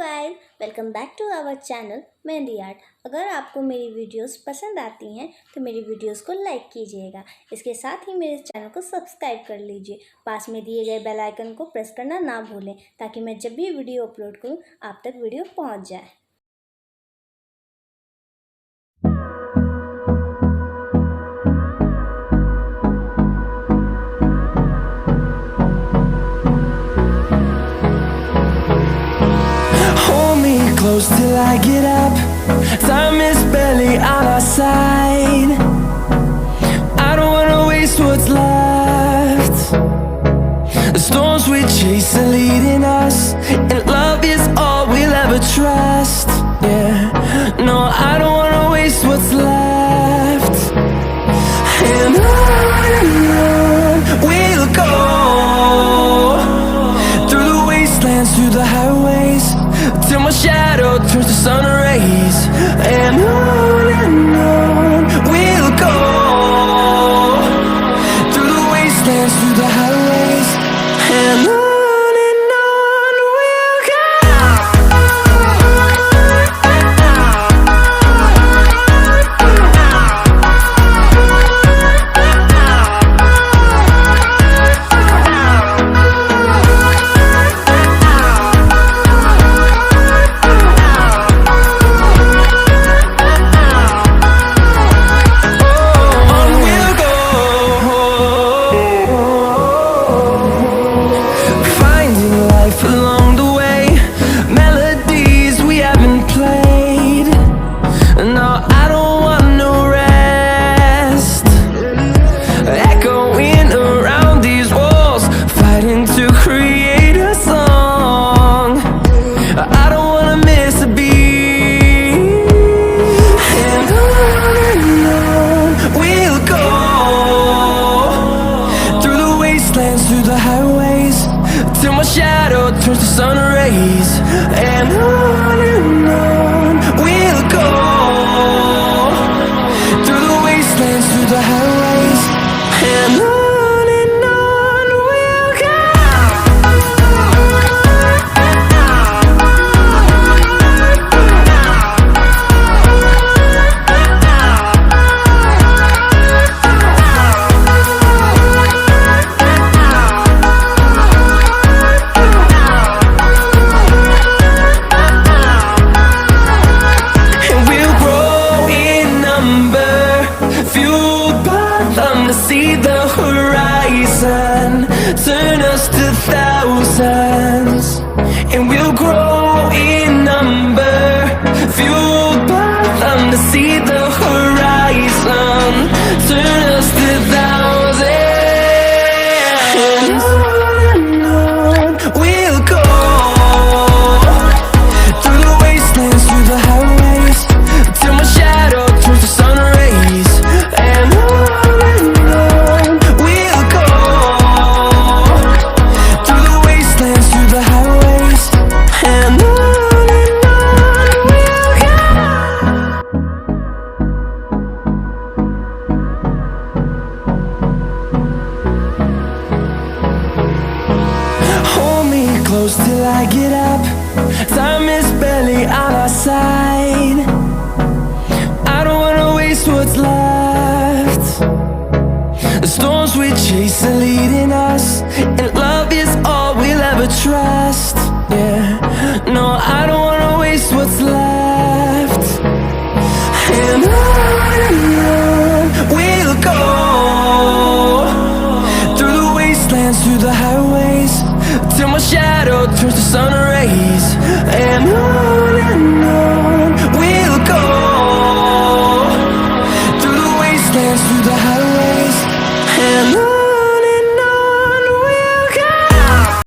Guys, welcome back to our channel mehndi art. अगर आपको मेरी वीडियोस पसंद आती हैं तो मेरी वीडियोस को लाइक कीजिएगा। इसके साथ ही मेरे चैनल को सब्सक्राइब कर लीजिए। पास में दिए गए बेल आइकन को प्रेस करना ना भूलें ताकि मैं जब भी वीडियो अपलोड करूं आप तक वीडियो पहुंच जाए। Close till I get up. Time is barely on our side. I don't wanna waste what's left. The storms we chase are leading us, and love is all we'll ever trust. Yeah, no, I don't wanna waste what's left. And on we'll go, through the wastelands, through the highways, till my shadow turns to sun rays. And on we'll go, through the wastelands, through the highways, and on we'll go. Along the way, melodies we haven't played. No, I don't want no rest. Echoing around these walls, fighting to create a song. I don't wanna miss a beat. And on we'll go, through the wastelands, through the highways, till my shadow turns to sun rays. And on we'll go, through the wastelands, through the highways, and on we'll go. See the horizon, turn us to thousands, and we'll grow in number, fueled by them to see the horizon, turn us to thousands. And on we'll go, through the wastelands, through the highways, till my shadow turns to sun rays. And close till I get up. Time is barely on our side. I don't wanna waste what's left. The storms we chase are leading us, and love is all we'll ever trust. Yeah, no, I don't wanna waste what's left. And on we'll go, through the wastelands, through the highways, till my shadow turns to sun rays. And on